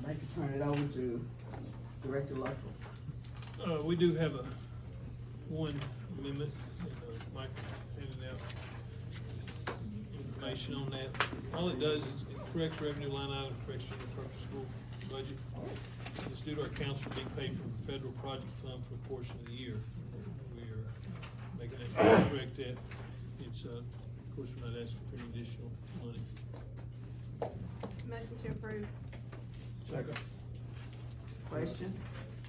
like to turn it over to Director Luttrell. We do have one amendment, and Mike handed out information on that. All it does is it corrects revenue line items, corrects the purpose school budget. It's due to our council being paid from the federal project fund for a portion of the year. We are making it correct that. It's, of course, we're not asking for any additional money. Motion to approve. Second. Question?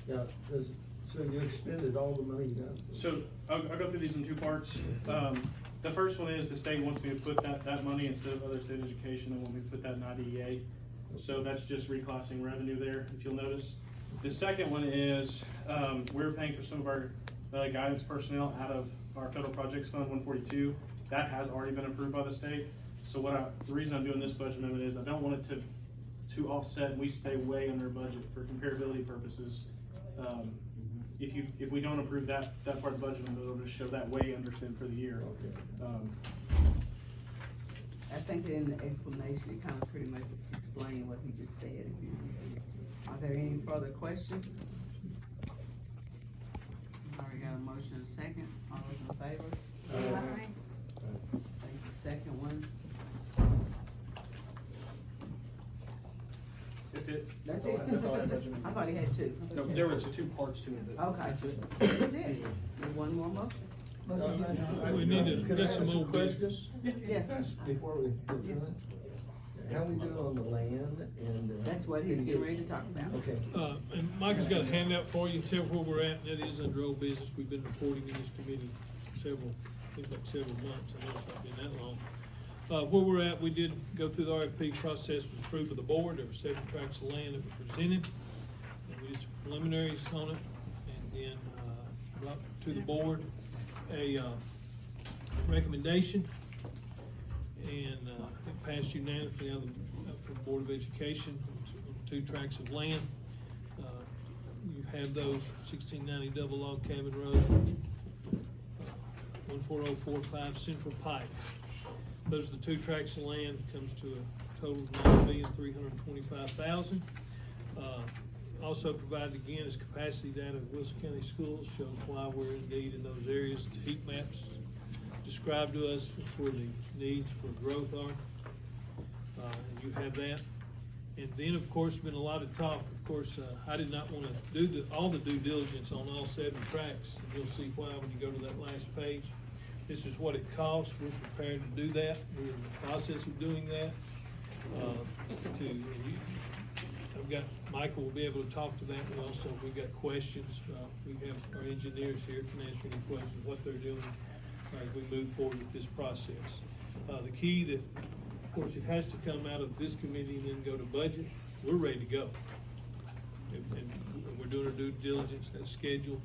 Yeah, so you expended all the money you got? So I'll go through these in two parts. The first one is the state wants me to put that money instead of other state education, they want me to put that in IDEA. So that's just reclassing revenue there, if you'll notice. The second one is, we're paying for some of our guidance personnel out of our federal projects fund 142. That has already been approved by the state. So the reason I'm doing this budget amendment is I don't want it to offset, and we stay way under budget for comparability purposes. If we don't approve that part of the budget, it'll just show that way underspent for the year. Okay. I think in the explanation, it kind of pretty much explained what he just said. Are there any further questions? Already got a motion and a second. All those in favor? Aye. Thank you. Second one. That's it. That's it? That's all I have, Budget I thought he had two. No, there was two parts to it. Okay. That's it. That's it. And one more motion? We need to Can I get ask some some old business. questions? Yes. Before we get to it? How we doing on the land and? That's what he's getting ready to talk about. Okay. And Mike has got a handout for you, tell where we're at, and that is under old business. We've been reporting in this committee several months. I know it's not been that long. Where we're at, we did go through the RFP process, was approved by the board. There were 7 tracts of land that were presented. And we did some preliminaries on it, and then, brought to the board a, recommendation. And, it passed unanimously out from the Board of Education on 2 tracts of land. You have those 1690 Double Log Cabin Road, 14045 Central Pike. Those are the 2 tracts of land, comes to a total of $9,325,000. Also provided again is capacity data of Wilson County Schools, shows why we're indeed in those areas. The heat maps describe to us where the needs for growth are. And you have that. And then, of course, been a lot of talk. Of course, I did not want to do all the due diligence on all 7 tracts. And you'll see why when you go to that last page. This is what it costs. We're prepared to do that. We're in the process of doing that. I've got, Michael will be able to talk to that. We also, if we've got questions, we have our engineers here can answer any questions, what they're doing as we move forward with this process. The key that, of course, it has to come out of this committee and then go to budget. We're ready to go. And we're doing our due diligence, that schedule.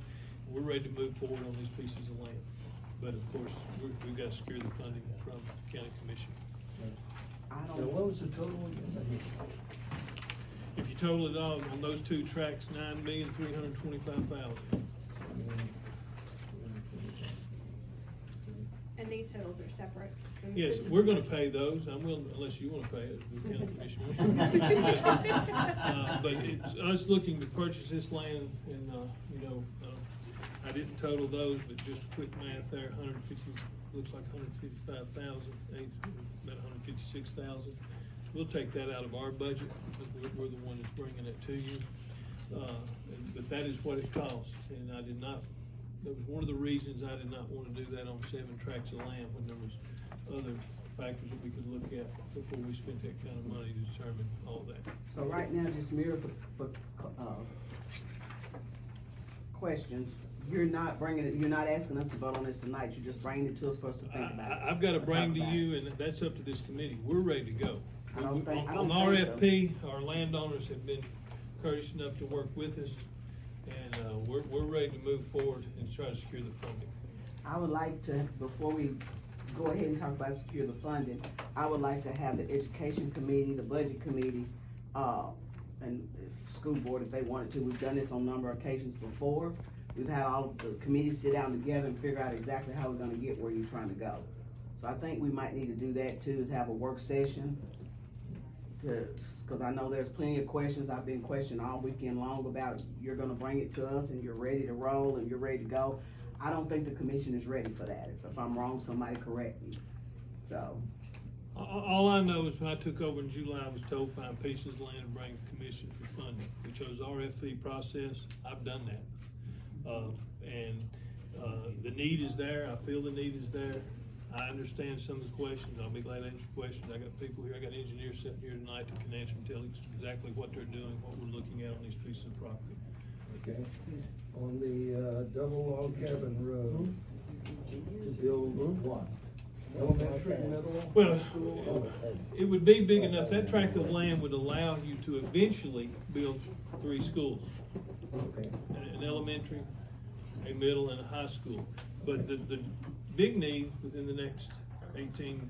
We're ready to move forward on these pieces of land. But of course, we've got to secure the funding from the county commission. Now, what was the total again? If you total it all on those 2 tracks, $9,325,000. And these totals are separate. And Yes, this is we're the gonna budget. pay those. I'm willing, unless you wanna pay it, the county commission wants to. But it's us looking to purchase this land and, I didn't total those, but just quick math there, looks like 155,000, about 156,000. We'll take that out of our budget, but we're the one that's bringing it to you. But that is what it costs, and that was one of the reasons I did not wanna do that on 7 tracts of land when there was other factors that we could look at before we spent that kind of money to determine all that. So right now, just mirror for questions. You're not asking us to vote on this tonight. You're just bringing it to us for us to think about. I've got to bring to Talk about you, and that's up to this committee. We're ready to go. I don't think On so. RFP, our landowners have been courteous enough to work with us, and we're ready to move forward and try to secure the funding. I would like to, before we go ahead and talk about secure the funding, I would like to have the education committee, the budget committee, and school board if they wanted to. We've done this on a number of occasions before. We've had all of the committees sit down together and figure out exactly how we're gonna get where you're trying to go. So I think we might need to do that too, is have a work session cause I know there's plenty of questions, I've been questioned all weekend long about, you're gonna bring it to us and you're ready to roll and you're ready to go. I don't think the commission is ready for that. If I'm wrong, somebody correct me. So, All I know is when I took over in July, I was told find pieces of land and bring it to commission for funding. We chose RFP process, I've done that. The need is there, I feel the need is there. I understand some of the questions, I'll be glad to answer questions. I got people here, I got engineers sitting here tonight that can answer and tell exactly what they're doing, what we're looking at on these pieces of property. Okay, on the, double log cabin road, to build what? Elementary, middle, Well, high school? it would be big enough, that tract of land would allow you to eventually build 3 schools. Okay, An elementary, a middle, and a high school. But the big need within the next 18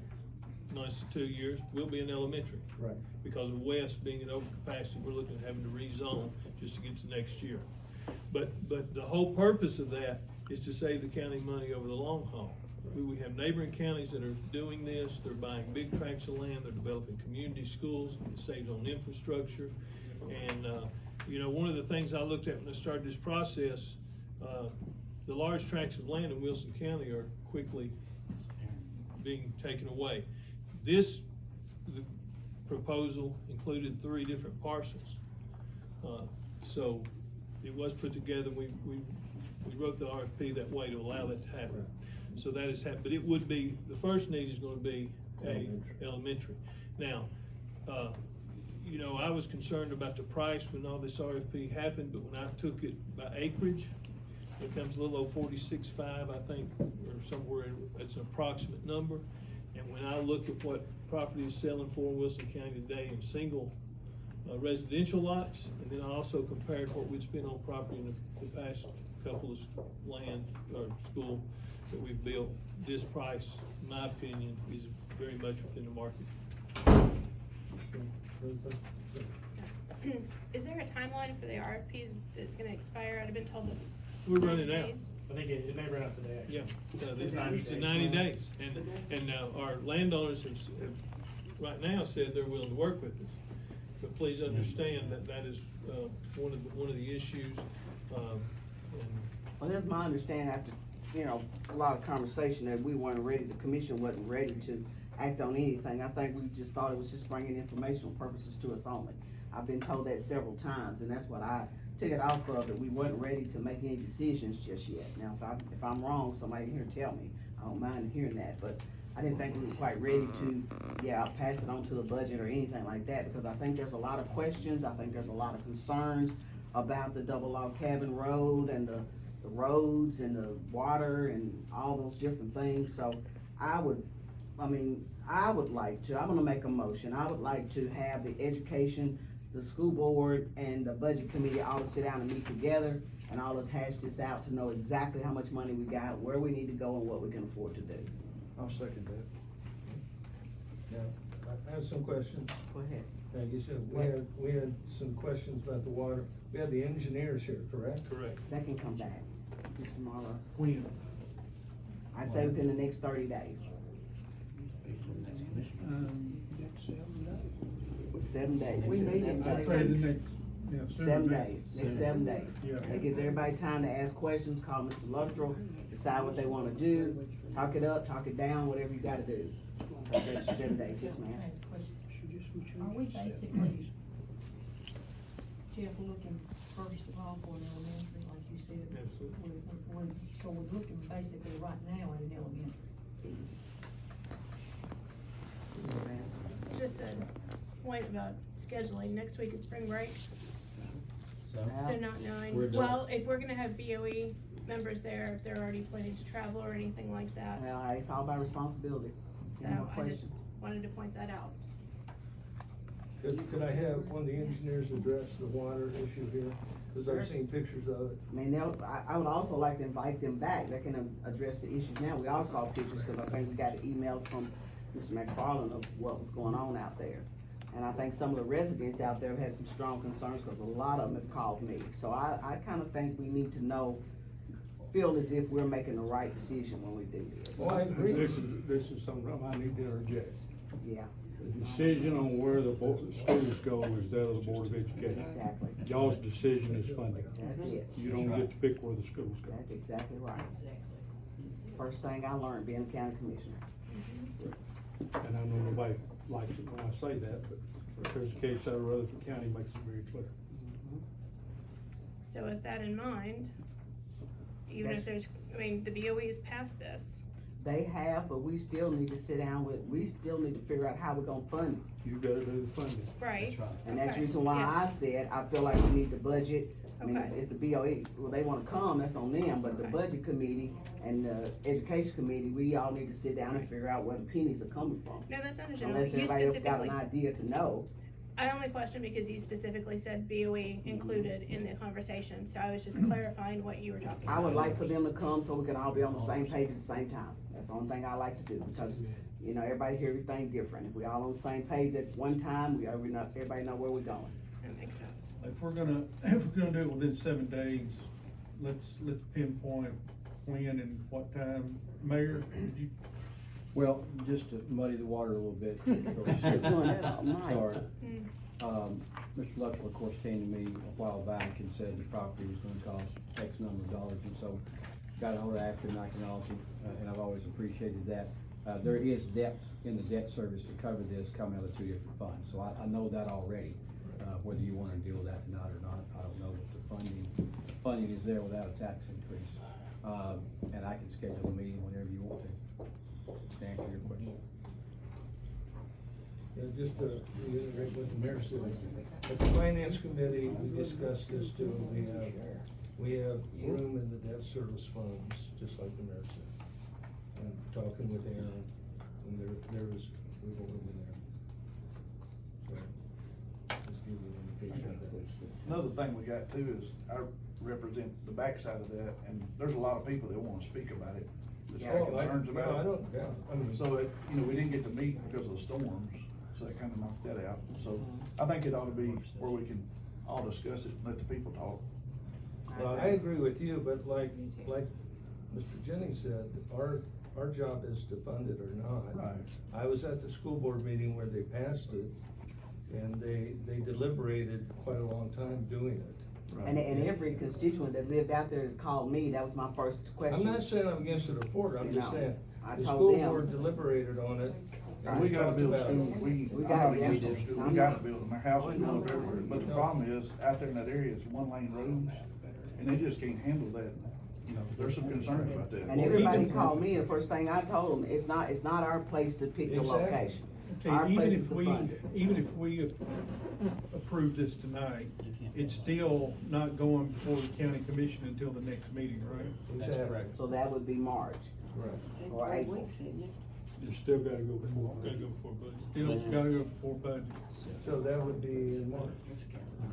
months to 2 years will be an elementary. right. Because of West being in overcapacity, we're looking at having to rezone just to get to next year. But the whole purpose of that is to save the county money over the long haul. We have neighboring counties that are doing this, they're buying big tracts of land, they're developing community schools, it saves on infrastructure. And, you know, one of the things I looked at when I started this process, the large tracts of land in Wilson County are quickly being taken away. The proposal included 3 different parcels. So it was put together, we wrote the RFP that way to allow that to happen. So that is happening, but it would be, the first need is gonna be elementary. Now, you know, I was concerned about the price when all this RFP happened, but when I took it by acreage, it comes a little over 46.5, I think, or somewhere, it's an approximate number. And when I look at what property is selling for in Wilson County today in single residential lots, and then I also compared what we'd spent on property in the past couple of land or school that we've built, this price, in my opinion, is very much within the market. Is there a timeline for the RFPs that's gonna expire? I've been told that. We're running 90 out. days. I think it may run out today. Yeah, It's 90 it's in days. 90 days, and our landowners have right now said they're willing to work with us. But please understand that that is, one of the issues, and well, that's my understanding after, you know, a lot of conversation that we weren't ready, the commission wasn't ready to act on anything. I think we just thought it was just bringing informational purposes to us only. I've been told that several times, and that's what I took it off of, that we wasn't ready to make any decisions just yet. Now, if I'm wrong, somebody here tell me, I don't mind hearing that, but I didn't think we were quite ready to, pass it on to the budget or anything like that, because I think there's a lot of questions, I think there's a lot of concerns about the double log cabin road and the roads and the water and all those different things. So I would like to, I'm gonna make a motion, I would like to have the education, the school board and the budget committee all to sit down and meet together and all us hash this out to know exactly how much money we got, where we need to go and what we can afford to do. I'll second that. Now, I have some questions. Go ahead. Now, you said we had some questions about the water. We had the engineers here, correct? correct. That can come back tomorrow. When? I'd say within the next 30 days. 7 days. We Said need 7 it. I'd days. say the next, 7 days, next 7 days. Yeah. That gives everybody time to ask questions, call Mr. Luttrell, decide what they wanna do, talk it up, talk it down, whatever you gotta do. That's 7 days, yes ma'am. Can I ask a question? Are we basically, Jeff, looking first of all for an elementary, like you said? Absolutely. So we're looking basically right now at an elementary. Just a point about scheduling, next week is spring break, so not knowing, well, if we're gonna have BOE members there, if they're already planning to travel or anything like that. Well, it's all about responsibility. So No I just question. wanted to point that out. Could I have one of the engineers address the water issue here? Cause I've seen pictures of it. I mean, I would also like to invite them back, they can address the issues now, we all saw pictures, cause I think we got an email from Mr. McFarland of what was going on out there. And I think some of the residents out there have had some strong concerns, cause a lot of them have called me. So I kinda think we need to feel as if we're making the right decision when we do this. Well, I agree. This is something I need to interject. Yeah. The decision on where the schools go is that of the Board of Education. Exactly. Y'all's decision is funding. That's it. You don't get to pick where the schools go. That's exactly right. First thing I learned being a county commissioner. And I know nobody likes it when I say that, but if there's a case out of Rutherford County, makes it very clear. So with that in mind, even if there's, I mean, the BOE has passed this. They have, but we still need to sit down we still need to figure out how we're gonna fund it. You gotta do the funding. Right. And that's the Okay, reason why I yes. said, I feel like we need the budget. I mean, Okay. if the BOE, well, they wanna come, that's on them, but the Okay. budget committee and the education committee, we all need to sit down and figure out where the pennies are coming from. No, that's understandable. Unless You everybody else got an specifically, idea to know. I only questioned because you specifically said BOE included in the conversation, so I was just clarifying what you were talking about. I would like for them to come so we can all be on the same page at the same time. That's the only thing I like to do, because, you know, everybody hear everything different. If we all on the same page at one time, everybody know where we're going. That makes sense. If we're gonna do it within 7 days, let's pinpoint when and what time. Mayor, did you? Well, just to muddy the water a little bit. They're doing that all night. Sorry. Mm. Mr. Luttrell, of course, came to me a while back and said the property was gonna cost X number of dollars, and so got a hold of African Iconology, and I've always appreciated that. There is depth in the debt service to cover this coming out of 2 different funds, so I know that already. Whether you wanna deal with that tonight or not, I don't know, but the funding is there without a tax increase. And I can schedule a meeting whenever you want to answer your question. Yeah, just to reiterate what the mayor said, at the finance committee, we discussed this too, we have room in the debt service funds, just like the mayor said. And talking with Aaron, and there is wiggle room in there. So, just give you an indication of that. Another thing we got too is I represent the backside of that, and there's a lot of people that wanna speak about it, that's got Oh, concerns I about it. don't doubt, I mean. So it, you know, we didn't get to meet because of the storms, so that kinda knocked that out. So I think it ought to be where we can all discuss it and let the people talk. Well, I agree with you, but like Mr. Jennings said, our job is to fund it or not. Right. I was at the school board meeting where they passed it, and they deliberated quite a long time doing it. And every constituent that lived out there has called me, that was my first question. I'm not saying I'm against it or for it, I'm just No, saying, I the told school them. board deliberated on it. And we gotta talked build about it. schools, I'm gotta not build against them. those schools, I'm we gotta not. build them, our houses go up everywhere. But the problem is, out there in that area, it's one lane roads, and they just can't handle that. You know, there's some concerns about that. And everybody called me, the first thing I told them, it's not our place to pick the Exactly. location. Our Okay, even place is if to we, fund it. even if we approve this tonight, it's still not going before the county commission until the next meeting, right? Exactly. So that would be March Right. or April. You still gotta go before. Gotta go before budget. Still gotta go before budget. So that would be in March.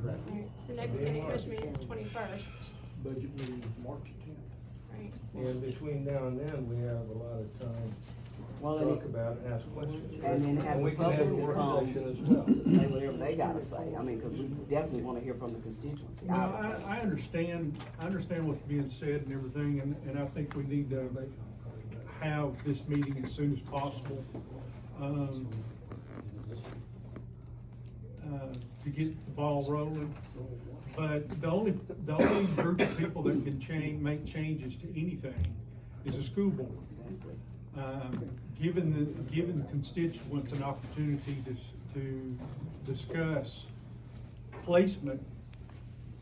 Alright, so the next county commission meeting is the 21st, Budget meeting is March 10th. right? And between now and then, we have a lot of time Well, to and talk about and ask questions. And then have And the we can have a public to work come session as well. to say whatever they gotta say. I mean, cause we definitely wanna hear from the constituency. No, I understand what's being said and everything, and I think we need to have this meeting as soon as possible. To get the ball rolling. But the only group of people that can make changes to anything is a school board. Given the constituents an opportunity to discuss placement,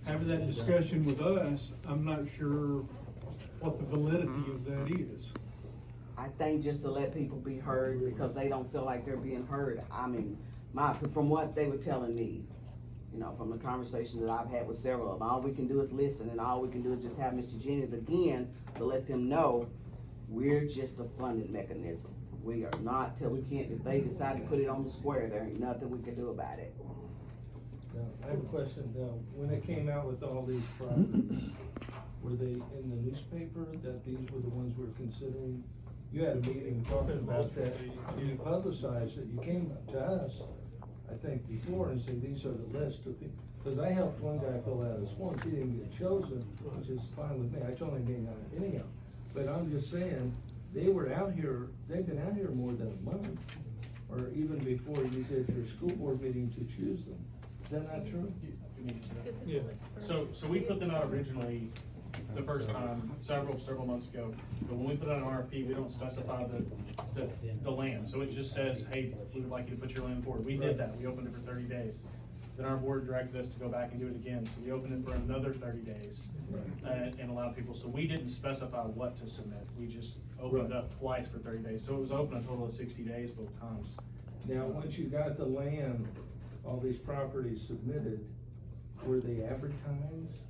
having that discussion with us, I'm not sure what the validity of that is. I think just to let people be heard because they don't feel like they're being heard. I mean, from what they were telling me, you know, from the conversations that I've had with several of them, all we can do is listen, and all we can do is just have Mr. Jennings again to let them know we're just a funding mechanism. We are not if they decide to put it on the square, there ain't nothing we can do about it. Now, I have a question, now, when they came out with all these properties, were they in the newspaper that these were the ones we're considering? You had a meeting talking about that, you publicized it, you came to us, I think, before and said, these are the list of people. Cause I helped one guy fill out his form, he didn't get chosen, which is fine with me, I told him he didn't anyhow. But I'm just saying, they were out here, they've been out here more than a month, or even before you did your school board meeting to choose them. Is that not true? Yeah. So we put them out originally the first time, several months ago. But when we put out an RFP, we don't specify the land. So it just says, hey, we would like you to put your land forward. We did that. We opened it for 30 days. Then our board directed us to go back and do it again. So we opened it for another 30 days and allowed people. So we didn't specify what to submit. We just opened it up twice for 30 days. So it was open a total of 60 days both times. Now, once you got the land, all these properties submitted, were they advertised?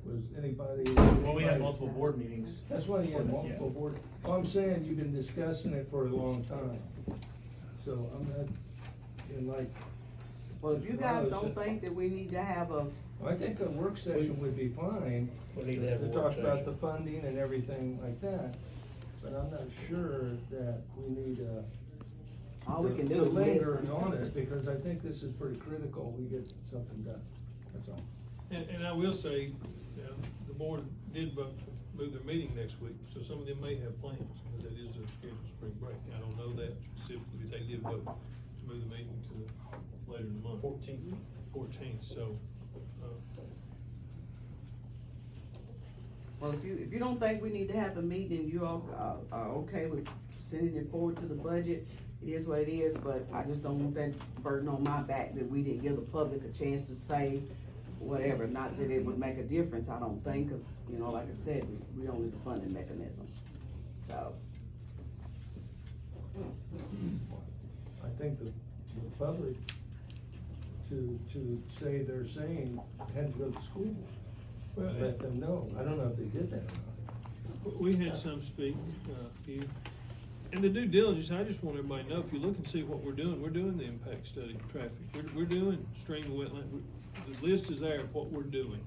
Was anybody? Well, we had multiple board meetings. That's why you had multiple board, well, I'm saying you've been discussing it for a long time. So I'm not, in like. Well, if you guys don't think that we need to have a, I think a work session would be fine. We need to have a To work talk about session. the funding and everything like that, but I'm not sure that we need all we can to do is linger listen. on it, because I think this is pretty critical, we get something done, that's all. And I will say, the board did vote to move their meeting next week, so some of them may have plans, because that is their scheduled spring break. I don't know that specifically, but they did vote to move the meeting to later in the month. 14th, so, Well, if you don't think we need to have a meeting, you all are okay with sending it forward to the budget, it is what it is, but I just don't want that burden on my back that we didn't give the public a chance to say whatever, not that it would make a difference, I don't think, cause, you know, like I said, we don't need the funding mechanism, so. I think the public, to say they're saying, had to go to school, well, let them know, I don't know if they did that or not. we had some speak, here. And the due diligence, I just want everybody to know, if you look and see what we're doing the impact study of traffic. We're doing stream and wetland. The list is there of what we're doing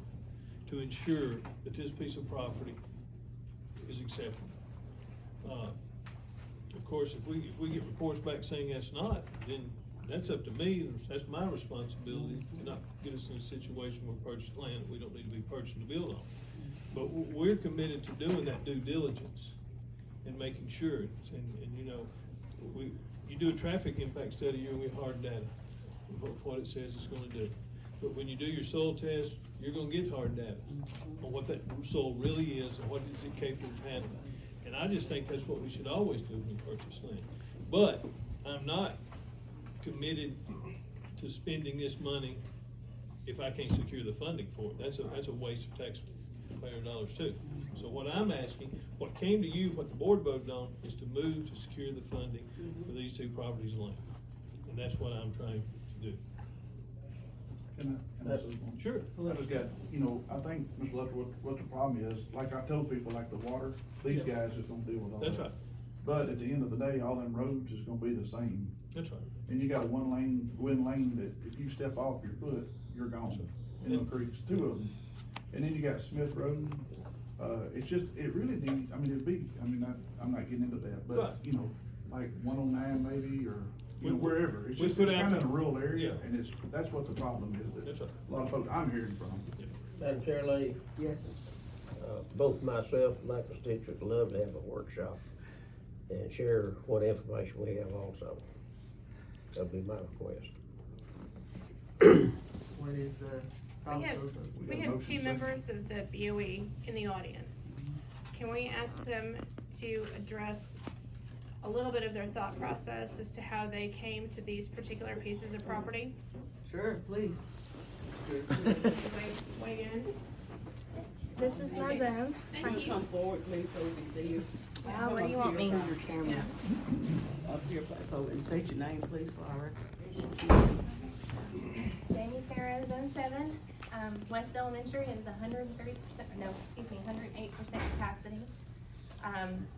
to ensure that this piece of property is acceptable. Of course, if we get reports back saying that's not, then that's up to me, that's my responsibility to not get us in a situation where we purchase land that we don't need to be purchasing to build on. But we're committed to doing that due diligence and making sure, and you know, you do a traffic impact study, you're gonna get hard data of what it says it's gonna do. But when you do your soil test, you're gonna get hard data on what that soil really is and what is it capable of handling. And I just think that's what we should always do when we purchase land. But I'm not committed to spending this money if I can't secure the funding for it. That's a waste of taxpayer dollars too. So what I'm asking, what came to you, what the board voted on, is to move to secure the funding for these two properties of land. And that's what I'm trying to do. Can I say one? Sure. I just got, you know, I think, Mr. Luttrell, what the problem is, like I told people, like the water, these guys is gonna deal with all that. That's right. But at the end of the day, all them roads is gonna be the same. That's right. And you got a one lane that if you step off your foot, you're gone. In the creeks, two of them. And then you got Smith Road, it's just, it really needs, I mean, it'd be, I mean, I'm not getting into that, Right. but, you know, like 109 maybe, or, you know, We- wherever. It's we just put kind out of in a the- rural area, yeah. and that's what the problem is. that That's right. A lot of folks I'm hearing from. Madam Chair Lady, Yes, sir. both myself and my constituents would love to have a workshop and share what information we have also. That'd be my request. What is the? We have two members of the BOE in the audience. Can we ask them to address a little bit of their thought process as to how they came to these particular pieces of property? Sure, please. Weigh in. This is my zone. Thank you. Come forward, please, so we can see you. Wow, where do you want me? Up here, so, and state your name, please, for our Jamie Farrow, Zone 7. West Elementary is 103%, no, excuse me, 108% capacity.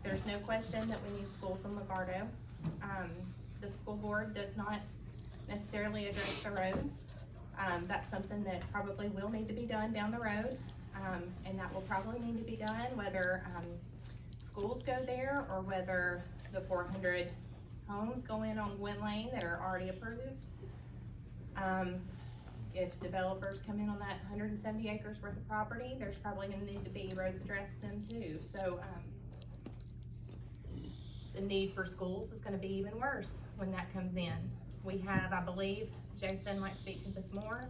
There's no question that we need schools in Livardo. The school board does not necessarily address the roads. That's something that probably will need to be done down the road. And that will probably need to be done whether schools go there or whether the 400 homes go in on Gwen Lane that are already approved. If developers come in on that 170 acres worth of property, there's probably gonna need to be roads addressed then too. So the need for schools is gonna be even worse when that comes in. We have, I believe, Jason might speak to this more,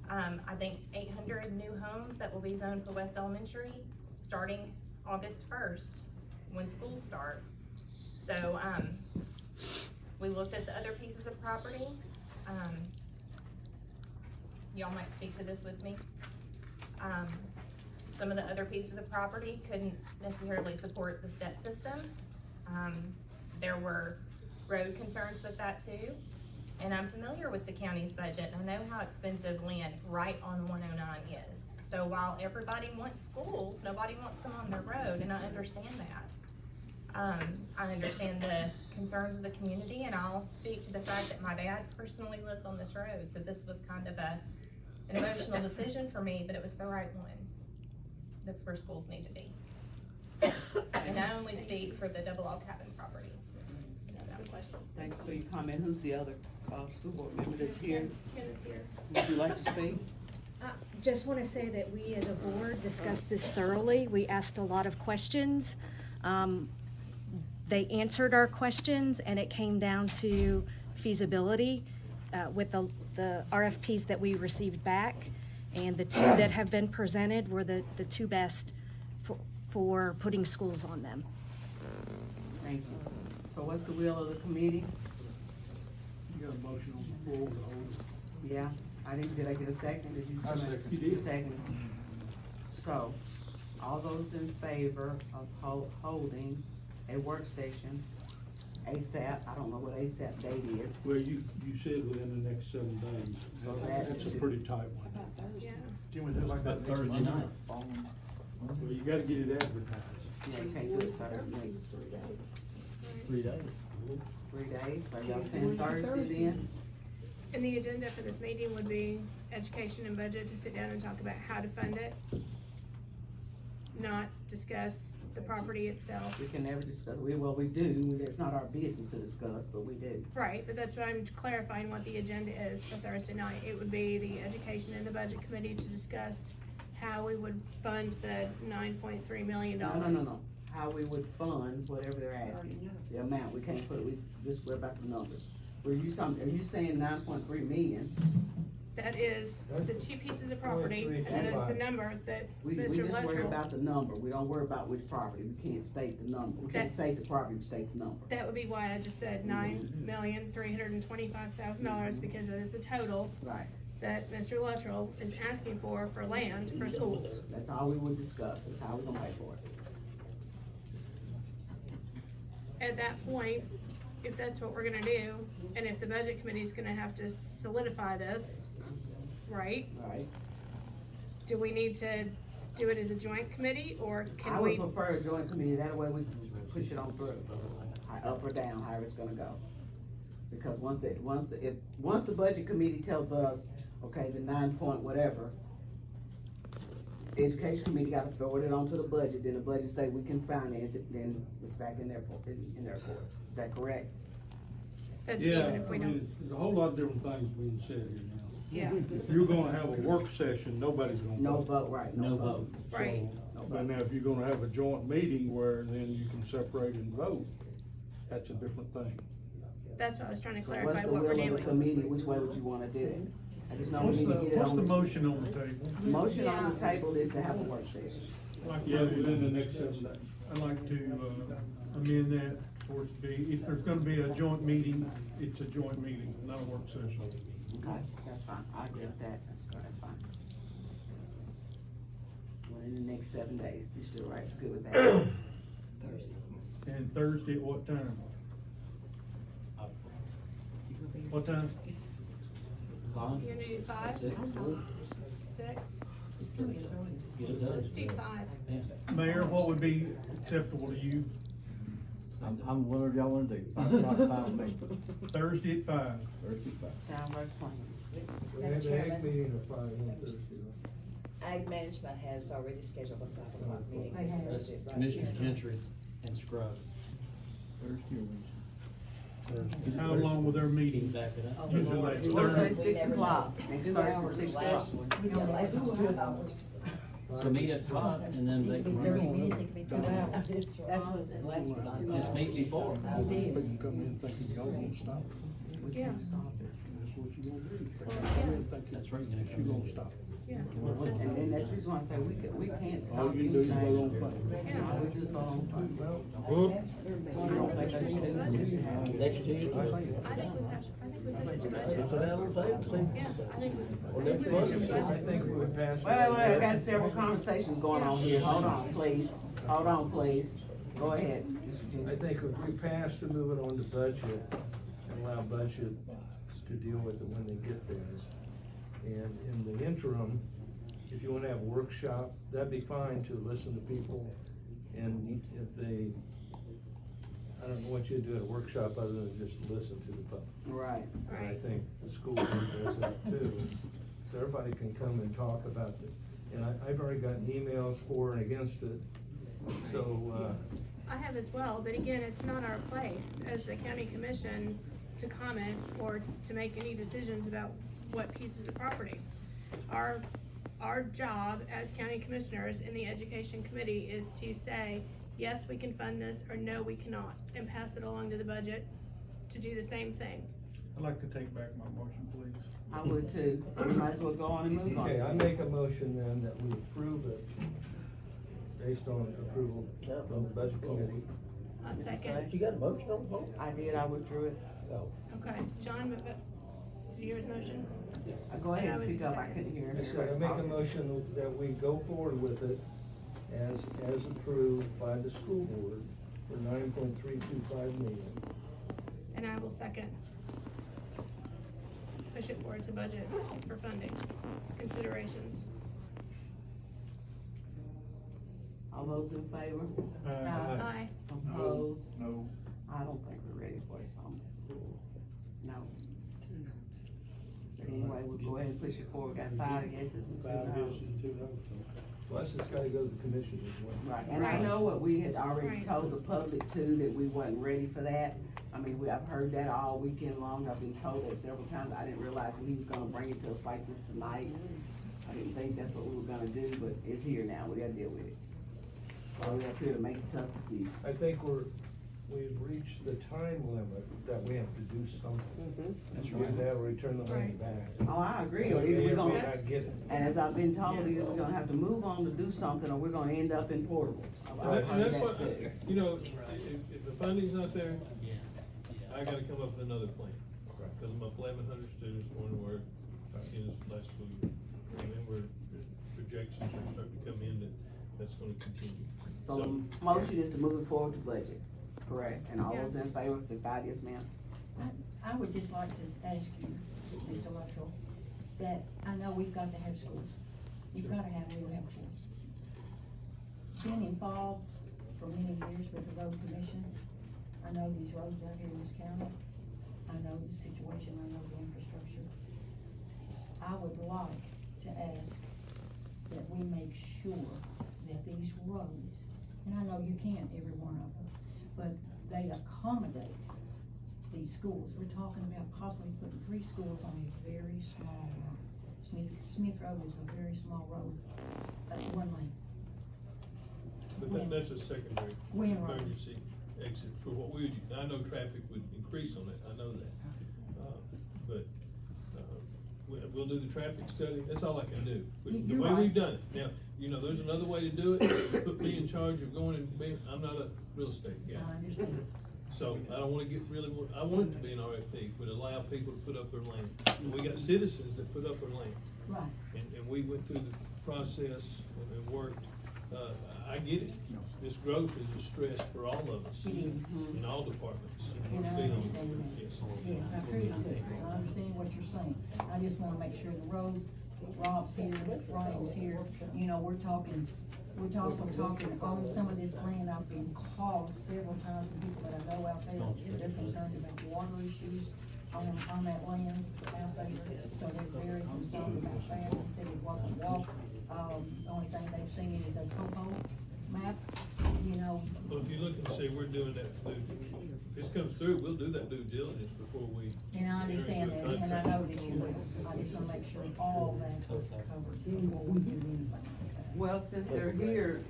I think 800 new homes that will be zoned for West Elementary, starting August 1st, when schools start. So, we looked at the other pieces of property. Y'all might speak to this with me. Some of the other pieces of property couldn't necessarily support the step system. There were road concerns with that too. And I'm familiar with the county's budget, and I know how expensive land right on 109 is. So while everybody wants schools, nobody wants them on their road, and I understand that. I understand the concerns of the community, and I'll speak to the fact that my dad personally lives on this road, so this was kind of an emotional decision for me, but it was the right one. That's where schools need to be. And I only speak for the double log cabin property. Good question. Thank you for your comment. Who's the other, school board member that's here? Ken is here. Would you like to speak? Just want to say that we as a board discussed this thoroughly. We asked a lot of questions. They answered our questions, and it came down to feasibility with the RFPs that we received back. And the two that have been presented were the two best for putting schools on them. Thank you. So what's the will of the committee? You got a motion on the floor to hold it. Yeah, did I get a second? Did you? I second. You did second. So, all those in favor of holding a work session ASAP, I don't know what ASAP date is. Well, you said within the next 7 days. So that's a pretty tight one. Yeah. Can we do it like that next Thursday Monday? night. Well, you gotta get it advertised. Yeah, you can't do it Thursday. 3 days. 3 days, so y'all saying Thursday then? And the agenda for this meeting would be education and budget to sit down and talk about how to fund it, not discuss the property itself. We can never discuss, we do, it's not our business to discuss, but we do. Right, but that's why I'm clarifying what the agenda is for Thursday night. It would be the education and the budget committee to discuss how we would fund the $9.3 million. No. How we would fund whatever they're asking, the amount, we can't put, we just worry about the numbers. Are you saying 9.3 million? That is the two pieces of property, and that is the number that We Mr. just worry Luttrell, about the number, we don't worry about which property, we can't state the number, we can't state the property, we state the number. that would be why I just said $9,325,000, because that is the total Right, that Mr. Luttrell is asking for land for schools. that's all we would discuss, is how we're gonna pay for it. At that point, if that's what we're gonna do, and if the budget committee is gonna have to solidify this, right? Right, Do we need to do it as a joint committee, or I can would we? prefer a joint committee, that way we can push it on through, up or down, however it's gonna go. Because once the budget committee tells us, okay, the 9 point whatever, the education committee gotta forward it onto the budget, then the budget say we can finance it, then it's back in their court. Is that correct? That's Yeah, even if we I don't, mean, there's a whole lot of different things being said here now. yeah, If you're gonna have a work session, nobody's gonna No vote. vote, right, no vote. right. So, but now if you're gonna have a joint meeting where then you can separate and vote, that's a different thing. That's what I was trying to So what's clarify the what we're will of the doing. committee, which way would you wanna do it? I just know we What's need to get it on. what's the motion on the table? Motion on the table is to have a work session. Yeah, within the next 7 days. I'd like to amend that for it to be, if there's gonna be a joint meeting, it's a joint meeting, not a work session. Okay, that's fine, I agree with that, that's fine. Within the next 7 days, you still right, good with that? And Thursday at what time? What time? You gonna do 5? 6? Let's do 5. Mayor, what would be acceptable to you? I'm whatever y'all wanna do. 5 o'clock, fine with me. Thursday at 5. Thursday, 5. Sound like plan. We have the ag meeting at 5 on Thursday, right? Ag management has already scheduled a 5 o'clock meeting. They this have. Thursday, right? Commissioner Gentry and Scruggs. Thursday or Wednesday? How long will their Can you meeting? back it up? Usually like We'll say 30. 6 o'clock, next Thursday, 6 o'clock. The last one's 2 hours. So meet at 5 and then they can run. That's what the last one. Just meet before. You can come in thinking y'all won't stop. We Yeah. can't stop it. That's what you gonna do. Well, I yeah. didn't think That's right, you gonna stop. Yeah. And then that's the reason why I say we can't stop All you do is vote on anything. funding. All we do is vote on funding. Well, I don't think that should do it. We should have it. Next Tuesday. I think we push it to budget. Put it out on the table, see? Yeah, I think Well, we next push it month. to I budget. think we would pass. Wait, I got several conversations going on here. Hold on, please. Hold on, please. Go ahead, Mr. I Ginger. think if we pass to move it on to budget and allow budget to deal with it when they get there. And in the interim, if you wanna have a workshop, that'd be fine to listen to people. And if they, I don't know what you do at a workshop other than just listen to the public. Right. And I Right. think the school board does that too. So everybody can come and talk about it. And I've already gotten emails for and against it, so, I have as well, but again, it's not our place as the county commission to comment or to make any decisions about what pieces of property. Our job as county commissioners in the education committee is to say, yes, we can fund this, or no, we cannot, and pass it along to the budget to do the same thing. I'd like to take back my motion, please. I would too. So we might as well go on and move on. okay, I make a motion then that we approve it based on approval from the budget committee. A second. You got a motion on the phone? I did, I withdrew it. Oh. Okay, John, did you hear his motion? Go ahead and And I was speak up, I second. couldn't hear. I say, I make a motion that we go forward with it as approved by the school board for 9.325 million. And I will second. Push it forward to budget for funding considerations. All those in favor? Aye. Opposed? No. I don't think we're ready for it, so. No. But anyway, we'll go ahead and push it forward. Got 5 yeses and 2 Five noes. yeses and 2 noes. Plus, it's gotta go to the commission as well. Right, and I Right. know what we had already Right. told the public too, that we wasn't ready for that. I mean, I've heard that all weekend long, I've been told that several times, I didn't realize that he was gonna bring it to us like this tonight. I didn't think that's what we were gonna do, but it's here now, we gotta deal with it. So we up here to make a tough decision. I think we've reached the time limit that we have to do something. That's Do that or return the money back. Oh, I agree, or Or either we're may gonna, not get it. and as I've been told, either we're gonna have to move on to do something, or we're gonna end up in portables. I've And heard that's that what, too. you know, if the funding's not there, I gotta come up with another plan. Cause I'm up 1,100 students going to work in this last school year. And then projections are starting to come in that's gonna continue. So the motion is to move it forward to budget, correct? And all those in favor, say 5 yes, ma'am? I would just like to ask you, Mr. Luttrell, that I know we've got to have schools. You've gotta have, we have schools. Been involved for many years with the road commission. I know these roads out here in this county. I know the situation, I know the infrastructure. I would like to ask that we make sure that these roads, and I know you can't every one of them, but they accommodate these schools. We're talking about possibly putting 3 schools on a very small road. Smith Road is a very small road, 1 lane. But that's a secondary When, Robert? emergency exit for what we would, I know traffic would increase on it, I know that. But, we'll do the traffic study, that's all I can do. But the You're way right. we've done it, now, you know, there's another way to do it, put me in charge of going and being, I'm not a real estate guy. I understand. So I don't wanna get really, I want it to be an RFP, but allow people to put up their land. And we got citizens that put up their land. Right. And we went through the process and worked, I get it. This growth is a stress for all of us. It is. In all departments. And I We're feeling it. understand that. Yes. Yes, I truly do. I understand what you're saying. I just wanna make sure the road, Rob's here, Ryan's here, you know, we're also talking on some of this land. I've been called several times from people that I know out there, they're concerned about water issues on that land out there. So they're very concerned about that. They said it wasn't walk, the only thing they've seen is a topo map, you know. Well, if you look and see, we're doing that, if this comes through, we'll do that due diligence before we. And I understand enter that, into a and I contract. know that you will. I just wanna make sure all that was covered before we do anything like that. Well, since they're here,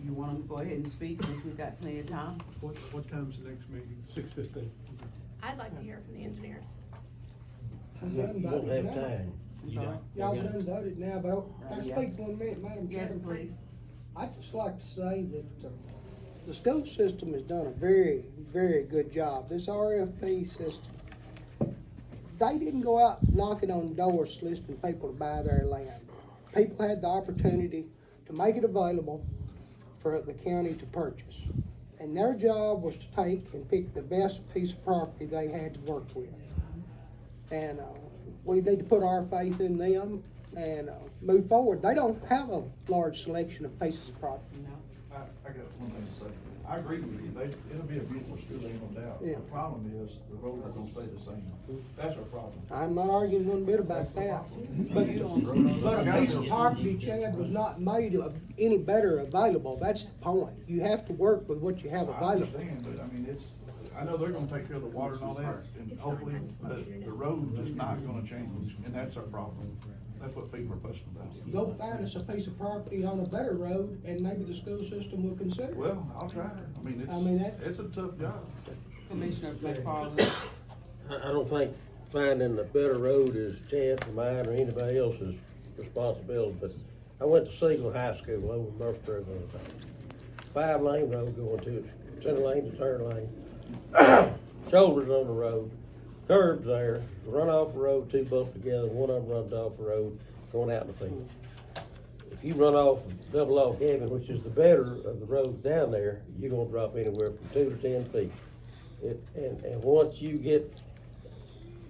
you wanna go ahead and speak, since we've got plenty of time? What time's the next meeting? 6:15. I'd like to hear from the engineers. I'm You done don't voted have now. time. Y'all done voted now, but I Yeah. speak 1 minute, Madam Yes, Chairman? please. I'd just like to say that the school system has done a very, very good job. This RFP system, they didn't go out knocking on doors soliciting people to buy their land. People had the opportunity to make it available for the county to purchase. And their job was to take and pick the best piece of property they had to work with. And we need to put our faith in them and move forward. They don't have a large selection of pieces of property. I got one thing to say. I agree with you. It'll be a beautiful school, ain't no doubt. Yeah. The problem is, the roads are gonna stay the same. That's our problem. I'm not arguing one bit about that. But a piece of property, Chad, was not made any better available. That's the point. You have to work with what you have I available. understand, but I mean, I know they're gonna take care of the water and all that, and hopefully, but the road is not gonna change, and that's our problem. That's what people are fussing about. Go find us a piece of property on a better road, and maybe the school system will consider it. Well, I'll try. I mean, it's a tough job. Commissioner McFarland. I don't think finding a better road is Chad's or mine or anybody else's responsibility, but I went to Siegel High School over Murphy Road one time. 5-lane road going to it, center lane to turn lane. Shoulders on the road, curbs there, run off the road, two bumps together, one of them runs off the road, going out in the field. If you run off double log cabin, which is the better of the roads down there, you're gonna drop anywhere from 2 to 10 feet. And once you get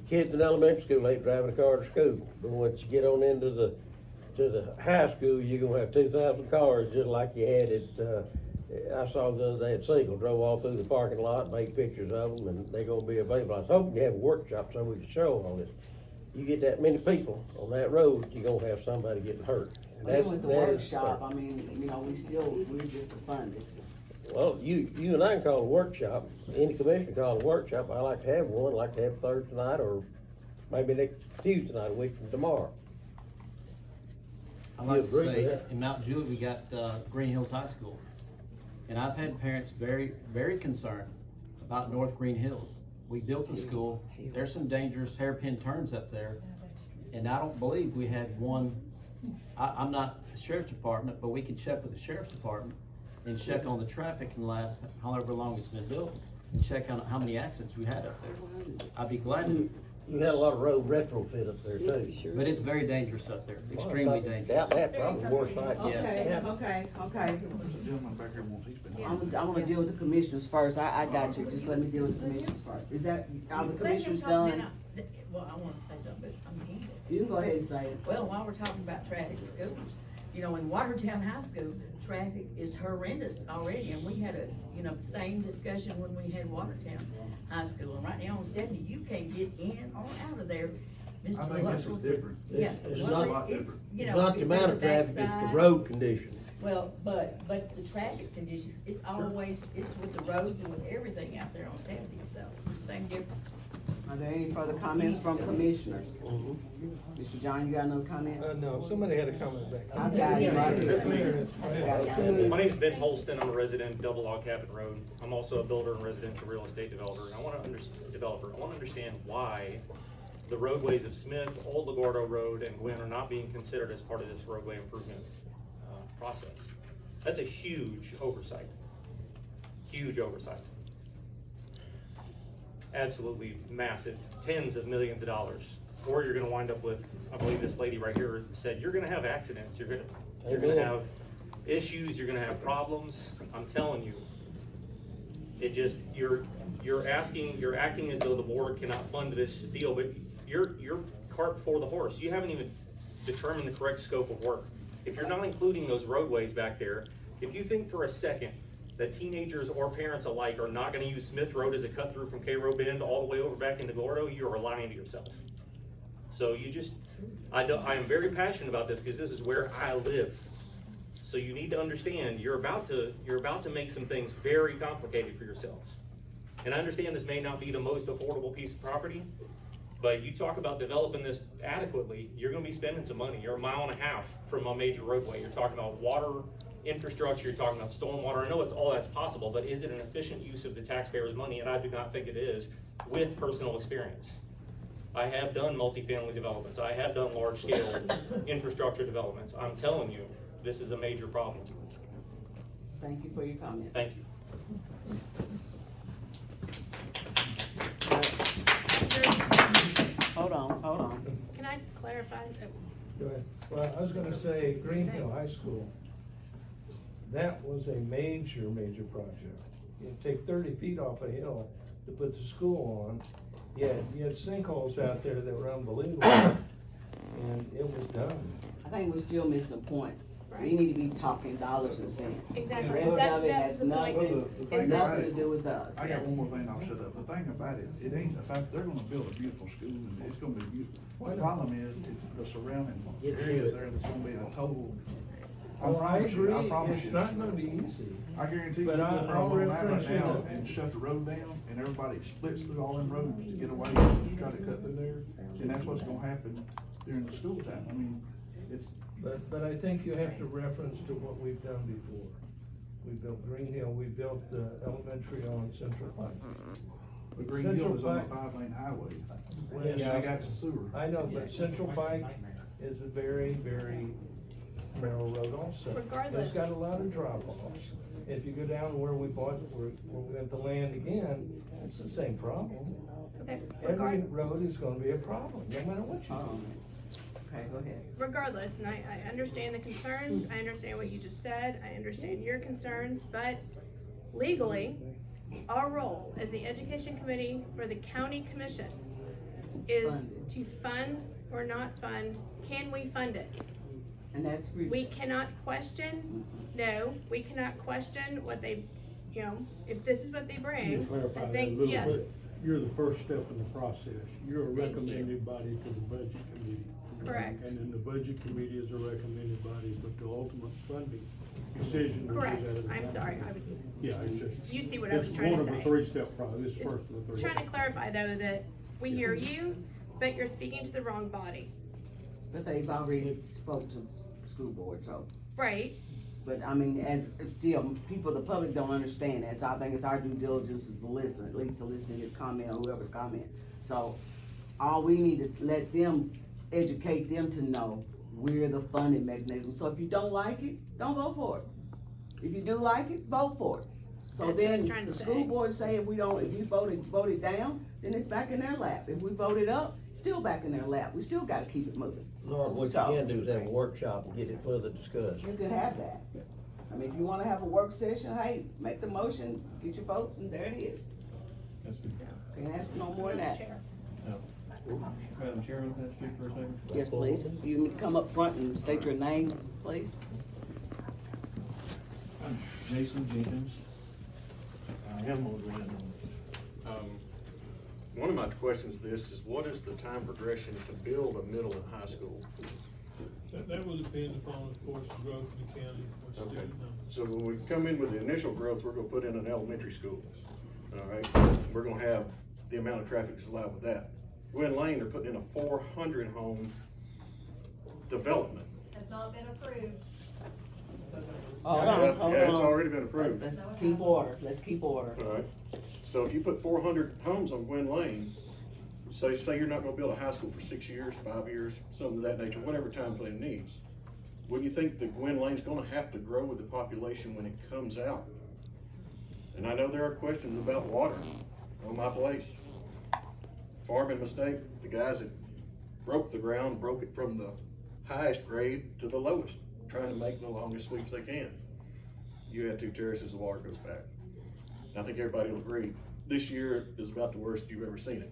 kids in elementary school, they ain't driving a car to school, but once you get on into the high school, you're gonna have 2,000 cars, just like you had at, I saw the other day at Siegel, drove all through the parking lot, made pictures of them, and they're gonna be available. I was hoping to have a workshop so we could show all this. You get that many people on that road, you're gonna have somebody getting hurt. And Well, with the that is- workshop, I mean, you know, we're just the funding. Well, you and I can call a workshop, any commissioner can call a workshop. I like to have one, I like to have it Thursday night, or maybe next Tuesday night, a week from tomorrow. I'd like to You agree with say, that? in Mount Juliet, we got, Green Hills High School. And I've had parents very, very concerned about North Green Hills. We built the school, there's some dangerous hairpin turns up there. And I don't believe we had one, I'm not the sheriff's department, but we can check with the sheriff's department and check on the traffic in the last, however long it's been built, and check on how many accidents we had up there. I'd be glad to. You had a lot of road retrofit up there too. But it's very dangerous up there, extremely dangerous. Doubt that, probably worse like Okay, yeah. okay. There's a gentleman back here wants his been. I'm gonna deal with the commissioners first. I got you. Just let me deal with the commissioners first. Is that, are the commissioners done? Well, I wanna say something, but I mean, You can go ahead and say it. well, while we're talking about traffic at schools, you know, in Watertown High School, traffic is horrendous already, and we had a, same discussion when we had Watertown High School, and right now on 70, you can't get in or out of there, Mr. I think this is Luttrell. different. Yeah, It's well, not- a lot it's, different. you It's know. not the if amount there's of a traffic, it's the backside- road conditions. Well, but the traffic conditions, it's always, it's with the roads and with everything out there on 70, so it's the same difference. Are there any further comments from commissioners? Mr. John, you got another comment? No, somebody had a comment back. I got it right here. That's me. My name is Ben Holston. I'm a resident, Double Log Cabin Road. I'm also a builder and residential real estate developer. And I want to understand why the roadways of Smith, Old LaGuardo Road, and Gwynn are not being considered as part of this roadway improvement process. That's a huge oversight. Huge oversight. Absolutely massive, tens of millions of dollars. Or you're gonna wind up with, I believe this lady right here said, you're gonna have accidents, you're gonna have issues, you're gonna have problems. I'm telling you, it just, you're acting as though the board cannot fund this deal, but you're cart before the horse. You haven't even determined the correct scope of work. If you're not including those roadways back there, if you think for a second that teenagers or parents alike are not gonna use Smith Road as a cut through from Cairo Bend all the way over back into Gordo, you are lying to yourself. So you just, I am very passionate about this because this is where I live. So you need to understand, you're about to make some things very complicated for yourselves. And I understand this may not be the most affordable piece of property, but you talk about developing this adequately, you're gonna be spending some money. You're 1.5 miles from a major roadway. You're talking about water infrastructure, you're talking about stormwater. I know all that's possible, but is it an efficient use of the taxpayers' money? And I do not think it is, with personal experience. I have done multifamily developments. I have done large-scale infrastructure developments. I'm telling you, this is a major problem. Thank you for your comment. Thank you. Hold on. Can I clarify? Go ahead. Well, I was gonna say Green Hill High School, that was a major project. You take 30 feet off a hill to put the school on. You had sinkholes out there that were unbelievable, and it was done. I think we're still missing a point. We need to be talking dollars and cents. Exactly. The rest of it That's has the point. nothing to do with us. I got Yes. one more thing I'll shut up. The thing about it, it ain't, the fact, they're gonna build a beautiful school and it's gonna be beautiful. The problem is, it's the surrounding areas there that's gonna be a total. Oh, I agree, promise it's you. not gonna be easy. I guarantee you, But you I'll put Pearl Road reference right you now to- and shut the road down, and everybody splits through all them roads to get away, to try to cut through there, and that's what's gonna happen during the school time. I mean, it's, But I think you have to reference to what we've done before. We built Green Hill, we built the elementary on Central Pike. the Green Hill Central is on a Pike- 5-lane highway. Well, And they got sewer. I know, but Central Pike is a very narrow road also. Regardless. It's got a lot of drop-offs. If you go down where we bought, where we got the land again, it's the same problem. Okay, Every road is gonna be a problem, no matter what you do. Okay, go ahead. regardless, and I understand the concerns, I understand what you just said, I understand your concerns, but legally, our role as the education committee for the county commission is to fund or not fund. Can we fund it? And that's. We cannot question, no, we cannot question what they, you know, if this is what they To bring, clarify I that a think, little yes. bit, you're the first step in the process. You're a Thank you. recommended body to the budget committee. Correct. And then the budget committee is a recommended body, but the ultimate funding decision. Correct, is out of the I'm county. sorry, I was, Yeah, it's just. you see what I was trying to It's one of say. a three-step process, this is It's first of the three. Trying to clarify though that we hear you, but you're speaking to the wrong body. But they've already spoke to the school board, so. Right, But I mean, as, still, people, the public don't understand that, so I think it's our due diligence is to listen, at least to listen to his comment or whoever's comment. So, all we need to let them, educate them to know we're the funding mechanism. So if you don't like it, don't vote for it. If you do like it, vote for it. So That's what I was then, trying to the say. school board say if you vote it down, then it's back in their lap. If we vote it up, still back in their lap. We still gotta keep it moving. Lord, what you So- can do is have a workshop and get it further discussed. You could have that. I mean, if you wanna have a work session, hey, make the motion, get your votes, and there it is. Can't ask for no more than that. Chair. Madam Chairman, can I speak for a second? Yes, please. You need to come up front and state your name, please. I'm Jason Jenkins. I am on the landowners. One of my questions to this is what is the time progression to build a middle and high school? That will depend upon, of course, the growth of the county. what's Okay, student numbers. so when we come in with the initial growth, we're gonna put in an elementary school. All right, we're gonna have the amount of traffic that's allowed with that. Gwen Lane, they're putting in a 400 home development. Has not been approved. Hold Yeah, on, hold yeah, it's on. already been approved. Let's keep order, let's keep order. All right, so if you put 400 homes on Gwen Lane, say you're not gonna build a high school for 6 years, 5 years, something of that nature, whatever time plan needs. Wouldn't you think that Gwen Lane's gonna have to grow with the population when it comes out? And I know there are questions about water on my place. Farming mistake, the guys that broke the ground, broke it from the highest grade to the lowest, trying to make the longest sweeps they can. You add 2 terraces, the water goes back. And I think everybody will agree, this year is about the worst you've ever seen it.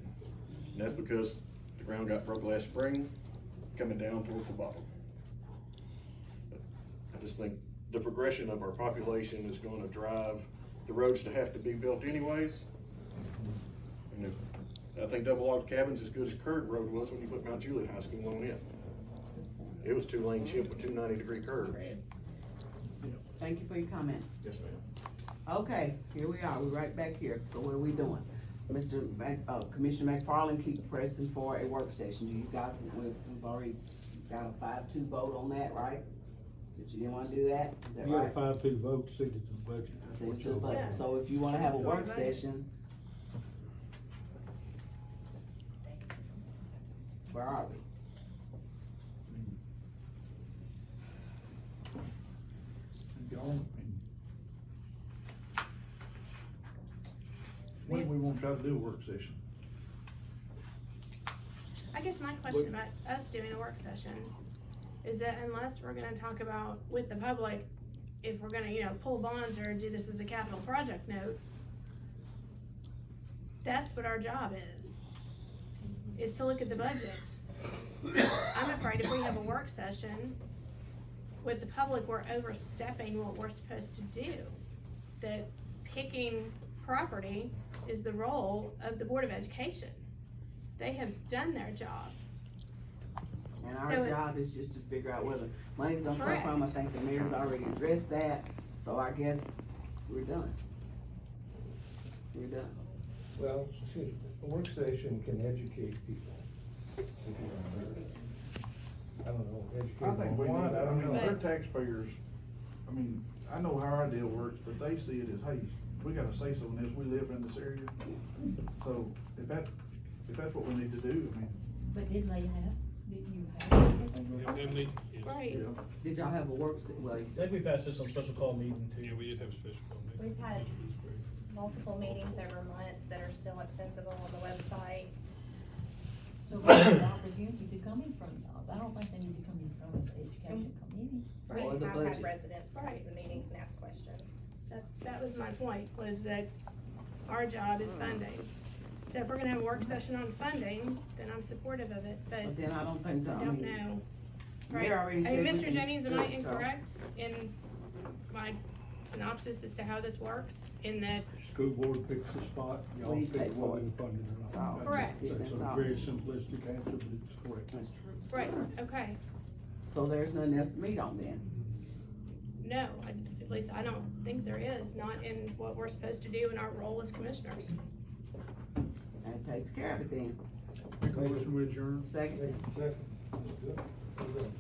And that's because the ground got broke last spring, coming down towards the bottom. But I just think the progression of our population is gonna drive the roads to have to be built anyways. And I think double log cabins as good as Curd Road was when you put Mount Juliet High School on it. It was 2-lane chip with 2 90-degree curves. Thank you for your comment. Yes, ma'am. Okay, here we are, we're right back here. So what are we doing? Commissioner McFarland keep pressing for a work session. Do you guys, we've already got a 5-2 vote on that, right? That you didn't wanna do that? Is that You got a right? 5-2 vote, seated to the budget. That's Send what it to the you're- budget. So if you wanna have a work session, Where are we? When do we want to try to do a work session? I guess my question about us doing a work session is that unless we're gonna talk about with the public, if we're gonna, pull bonds or do this as a capital project note, that's what our job is to look at the budget. I'm afraid if we have a work session with the public, we're overstepping what we're supposed to do. That picking property is the role of the Board of Education. They have done their job. And our So job is just to figure out where the money's gonna come Correct. from. I think the mayor's already addressed that, so I guess we're done. We're done. Well, excuse me, a work session can educate people. If you don't I don't know, educate I think them we on need, what, I don't know. they're taxpayers, I mean, I know how our deal works, but they see it as, hey, we gotta say so in this, we live in this area. So, if that's what we need to do, I mean, But did they have, did you have? Right. Did y'all have a work well? I think we passed this on special call meeting too. Yeah, we did have a special call meeting. We've had multiple meetings over months that are still accessible on the website. So there's an opportunity to come in front of y'all. I don't think they need to come in front of the education committee. We Or the have budget. had residents come Right. to the meetings and ask questions. That was my point, was that our job is funding. So if we're gonna have a work session on funding, then I'm supportive of it, but But then I don't think, I don't know. Right, Mayor already said we Mr. can Jennings, am do I it, so- incorrect in my synopsis as to how this works? In that, School board picks the spot, y'all We pick pay for whether it. to fund it or That's not. all. That's- Correct. That's That's a all. very simplistic answer, but it's correct. that's true. right, okay, So there's nothing else to meet on then? no, at least I don't think there is, not in what we're supposed to do in our role as commissioners. That takes care of it then. Make a motion, we adjourn. Second? Second, that's good.